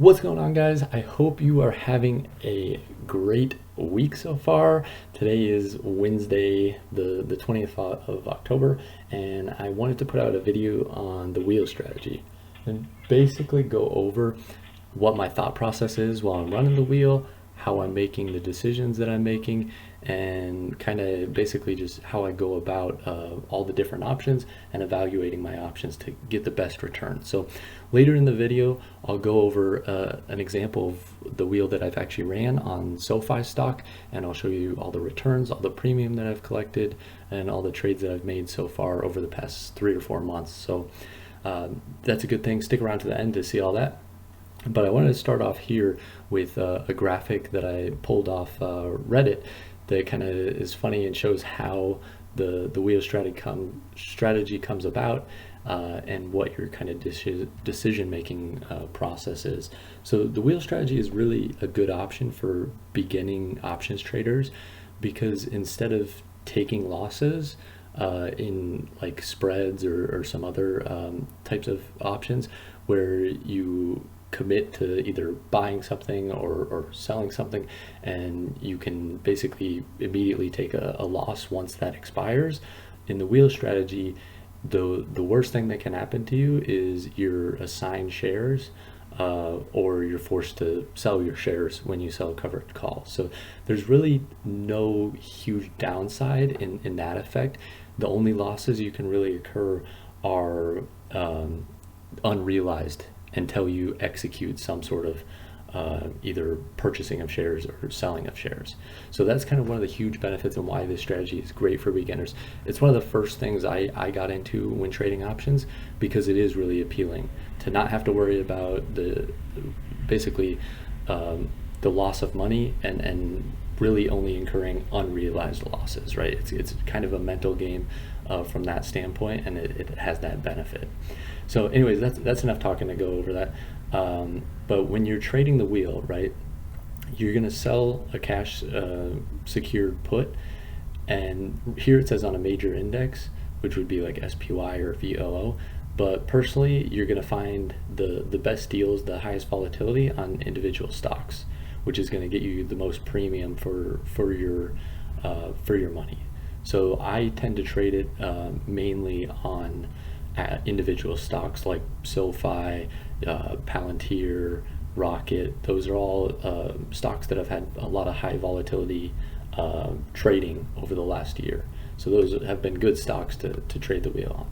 What's going on, guys? I hope you are having a great week so far. Today is Wednesday, the 20th of October, and I wanted to put out a video on the wheel strategy and basically go over what my thought process is while I'm running the wheel, how I'm making the decisions that I'm making, and kind of basically just how I go about all the different options and evaluating my options to get the best return. So later in the video, I'll go over an example of the wheel that I've actually ran on SOFI stock, and I'll show you all the returns, all the premium that I've collected, and all the trades that I've made so far over the past 3 or 4 months. So that's a good thing. Stick around to the end to see all that. But I wanted to start off here with a graphic that I pulled off Reddit that kind of is funny and shows how the wheel strategy comes about and what your kind of decision-making process is. So the wheel strategy is really a good option for beginning options traders, because instead of taking losses in like spreads or some other types of options where you commit to either buying something or selling something, and you can basically immediately take a loss once that expires. In the wheel strategy, the worst thing that can happen to you is you're assigned shares or you're forced to sell your shares when you sell covered calls. So there's really no huge downside in that effect. The only losses you can really occur are unrealized until you execute some sort of either purchasing of shares or selling of shares. So that's kind of one of the huge benefits and why this strategy is great for beginners. It's one of the first things I got into when trading options, because it is really appealing to not have to worry about the loss of money and really only incurring unrealized losses, right? It's kind of a mental game from that standpoint, and it has that benefit. So anyways, that's enough talking to go over that. But when you're trading the wheel, right, you're going to sell a cash secured put, and here it says on a major index, which would be like SPY or VOO. But personally, you're going to find the best deals, the highest volatility on individual stocks, which is going to get you the most premium for your money. So I tend to trade it mainly on individual stocks like SOFI, Palantir, Rocket. Those are all stocks that have had a lot of high volatility trading over the last year. So those have been good stocks to trade the wheel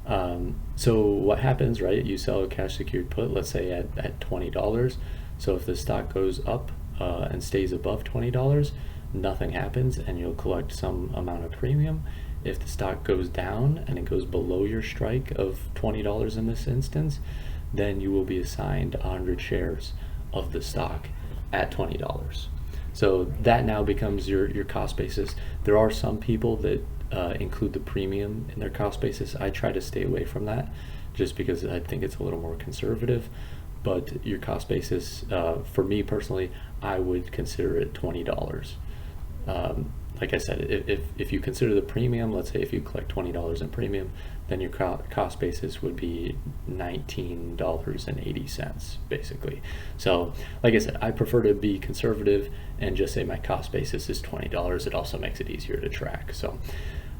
on. So what happens, right? You sell a cash secured put, let's say at $20. So if the stock goes up and stays above $20, nothing happens and you'll collect some amount of premium. If the stock goes down and it goes below your strike of $20 in this instance, then you will be assigned 100 shares of the stock at $20. So that now becomes your cost basis. There are some people that include the premium in their cost basis. I try to stay away from that just because I think it's a little more conservative. But your cost basis, for me personally, I would consider it $20. Like I said, if you consider the premium, let's say if you collect $20 in premium, then your cost basis would be $19.80 basically. So like I said, I prefer to be conservative and just say my cost basis is $20. It also makes it easier to track. So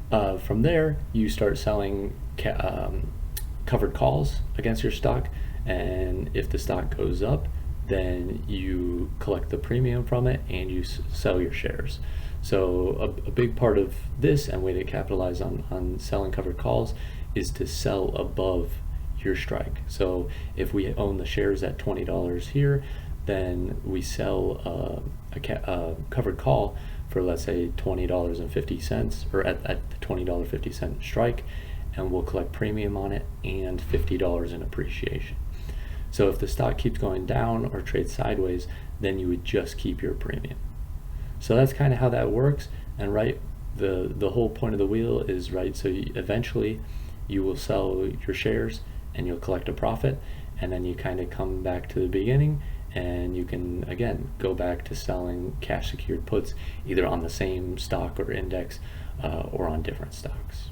from there, you start selling covered calls against your stock, and if the stock goes up, then you collect the premium from it and you sell your shares. So a big part of this and way to capitalize on selling covered calls is to sell above your strike. So if we own the shares at $20 here, then we sell a covered call for, let's say, $20.50, or at the $20.50 strike, and we'll collect premium on it and $50 in appreciation. So if the stock keeps going down or trades sideways, then you would just keep your premium. So that's kind of how that works. And right, the whole point of the wheel is, right, so eventually you will sell your shares and you'll collect a profit, and then you kind of come back to the beginning and you can again go back to selling cash secured puts either on the same stock or index or on different stocks.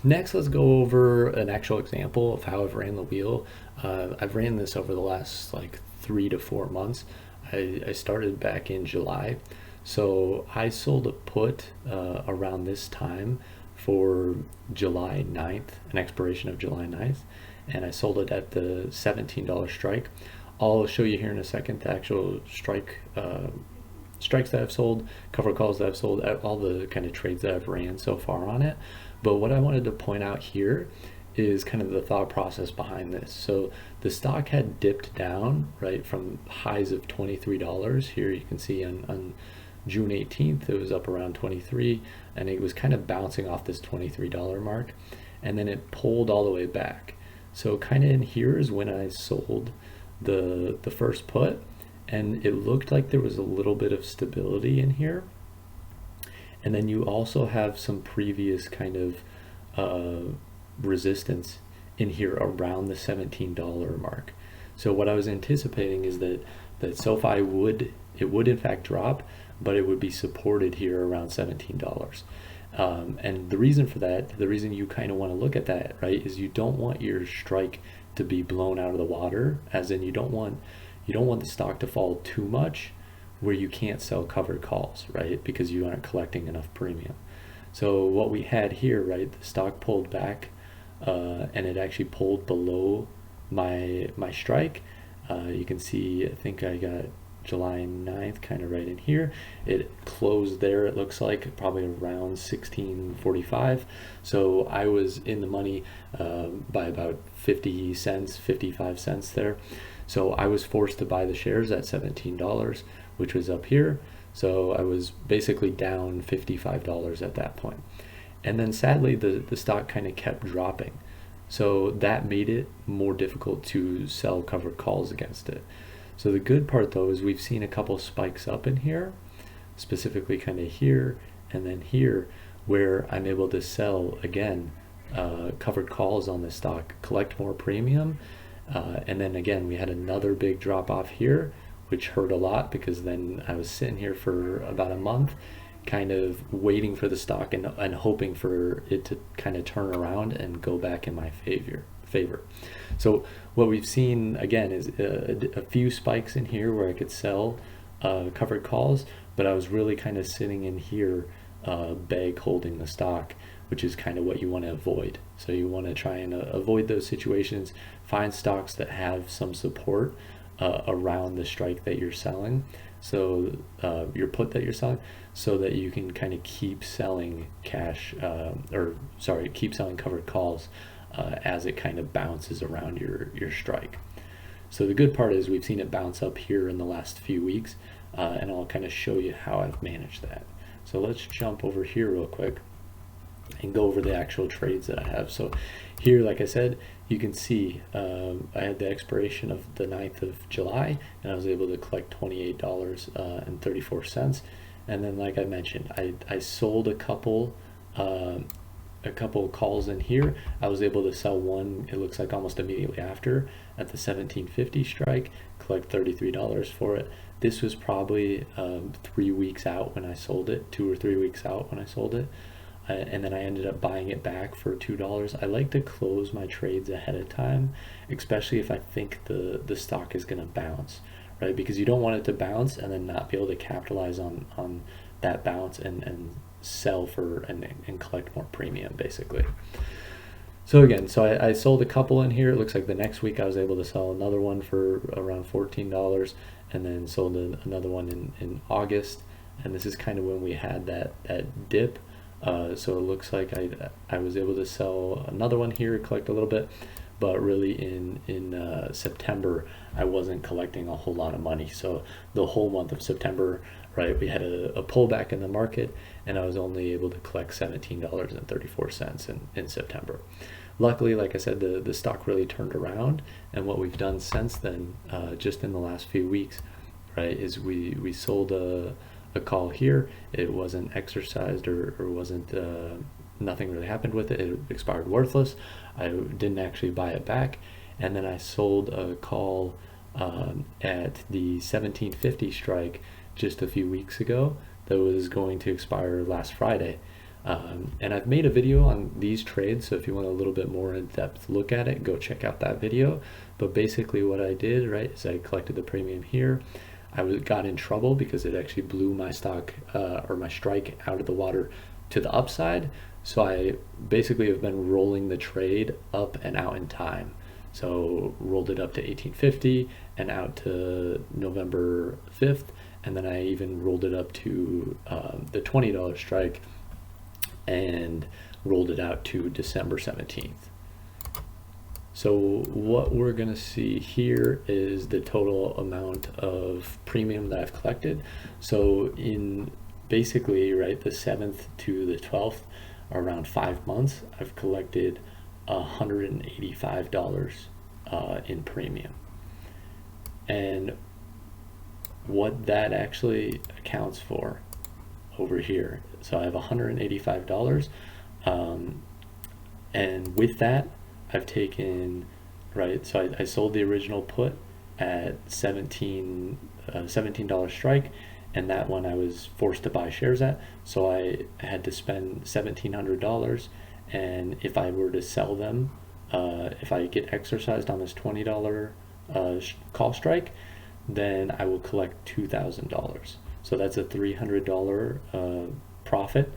Next, let's go over an actual example of how I've ran the wheel. I've ran this over the last like 3 to 4 months. I started back in July. So I sold a put around this time for July 9th, an expiration of July 9th, and I sold it at the $17 strike. I'll show you here in a second the actual strikes that I've sold, cover calls that I've sold, all the kind of trades that I've ran so far on it. But what I wanted to point out here is kind of the thought process behind this. So the stock had dipped down, right, from highs of $23. Here you can see on June 18th, it was up around 23, and it was kind of bouncing off this $23 mark, and then it pulled all the way back. So kind of in here is when I sold the first put, and it looked like there was a little bit of stability in here. And then you also have some previous kind of resistance in here around the $17 mark. So what I was anticipating is that SOFI would in fact drop, but it would be supported here around $17. And the reason for that, the reason you kind of want to look at that, right, is you don't want your strike to be blown out of the water, as in you don't want the stock to fall too much where you can't sell covered calls, right, because you aren't collecting enough premium. So what we had here, right, the stock pulled back, and it actually pulled below my strike. You can see, I think I got July 9th kind of right in here. It closed there, it looks like, probably around 16.45. So I was in the money by about 50 cents, 55 cents there. So I was forced to buy the shares at $17, which was up here. So I was basically down $55 at that point. And then sadly, the stock kind of kept dropping. So that made it more difficult to sell covered calls against it. So the good part though is we've seen a couple spikes up in here, specifically kind of here and then here, where I'm able to sell again covered calls on this stock, collect more premium, and then again we had another big drop off here, which hurt a lot because then I was sitting here for about a month kind of waiting for the stock and hoping for it to kind of turn around and go back in my favor. So what we've seen again is a few spikes in here where I could sell covered calls, but I was really kind of sitting in here bag holding the stock, which is kind of what you want to avoid. So you want to try and avoid those situations, find stocks that have some support around the strike that you're selling, so your put that you're selling, so that you can kind of keep selling keep selling covered calls as it kind of bounces around your strike. So the good part is we've seen it bounce up here in the last few weeks, and I'll kind of show you how I've managed that. So let's jump over here real quick and go over the actual trades that I have. So here, like I said, you can see I had the expiration of the 9th of July, and I was able to collect $28.34. And then, like I mentioned, I sold a couple calls in here. I was able to sell one, it looks like almost immediately after, at the 17.50 strike, collect $33 for it. This was probably 3 weeks out when I sold it, 2 or 3 weeks out when I sold it. And then I ended up buying it back for $2. I like to close my trades ahead of time, especially if I think the stock is going to bounce, right? Because you don't want it to bounce and then not be able to capitalize on that bounce and sell for and collect more premium, basically. So again, I sold a couple in here. It looks like the next week I was able to sell another one for around $14, and then sold another one in August. And this is kind of when we had that dip. So it looks like I was able to sell another one here, collect a little bit, but really in September I wasn't collecting a whole lot of money. So the whole month of September, right, we had a pullback in the market, and I was only able to collect $17.34 in September. Luckily, like I said, the stock really turned around, and what we've done since then, just in the last few weeks, right, is we sold a call here. It wasn't exercised or wasn't nothing really happened with it. It expired worthless. I didn't actually buy it back, and then I sold a call at the 17.50 strike just a few weeks ago that was going to expire last Friday. And I've made a video on these trades, so if you want a little bit more in-depth look at it, go check out that video. But basically what I did, right, is I collected the premium here. Got in trouble because it actually blew my stock or my strike out of the water to the upside. So I basically have been rolling the trade up and out in time. So rolled it up to 1850 and out to November 5th. And then I even rolled it up to the $20 strike and rolled it out to December 17th. So what we're gonna see here is the total amount of premium that I've collected. So in basically, right, the 7th to the 12th, around 5 months, I've collected $185 in premium. And what that actually accounts for over here. So I have $185, and with that, I've taken, right, so I sold the original put at $17 strike, and that one I was forced to buy shares at, so I had to spend $1,700, and if I were to sell them, if I get exercised on this $20 call strike, then I will collect $2,000. So that's a $300 profit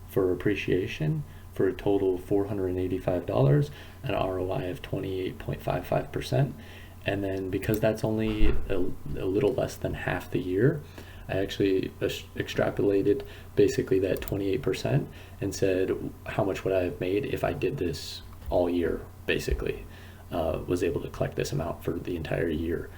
for appreciation, for a total of $485, an ROI of 28.55%. And then because that's only a little less than half the year, I actually extrapolated basically that 28% and said, how much would I have made if I did this all year, basically, was able to collect this amount for the entire year.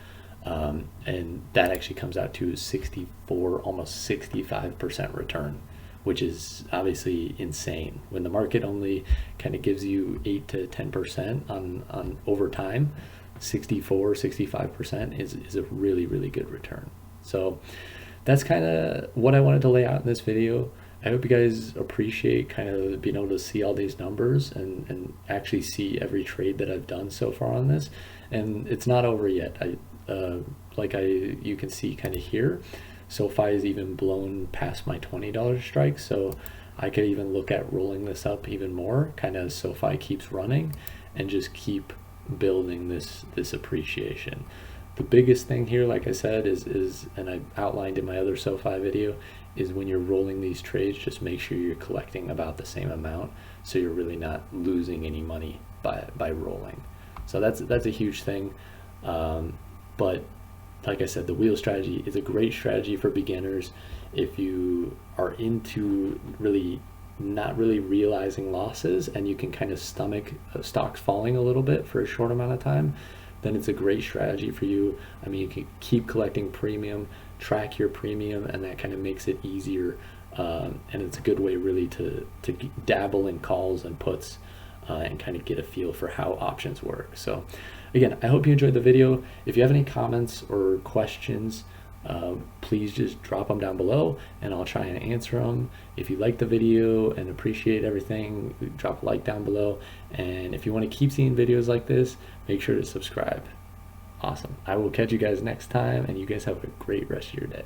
And that actually comes out to 64, almost 65% return, which is obviously insane. When the market only kind of gives you 8 to 10% on over time, 64, 65% is a really, really good return. So that's kind of what I wanted to lay out in this video. I hope you guys appreciate kind of being able to see all these numbers and actually see every trade that I've done so far on this. And it's not over yet. You can see kind of here, SOFI is even blown past my $20 strike, so I could even look at rolling this up even more, kind of as SOFI keeps running, and just keep building this appreciation. The biggest thing here, like I said, is and I outlined in my other SOFI video, is when you're rolling these trades, just make sure you're collecting about the same amount, so you're really not losing any money by rolling. So that's a huge thing. But like I said, the wheel strategy is a great strategy for beginners if you are into not really realizing losses and you can kind of stomach stocks falling a little bit for a short amount of time. Then it's a great strategy for you. I mean, you can keep collecting premium, track your premium, and that kind of makes it easier. And it's a good way really to dabble in calls and puts and kind of get a feel for how options work. So again, I hope you enjoyed the video. If you have any comments or questions, please just drop them down below and I'll try and answer them. If you like the video and appreciate everything, drop a like down below. And if you want to keep seeing videos like this, make sure to subscribe. Awesome. I will catch you guys next time, and you guys have a great rest of your day.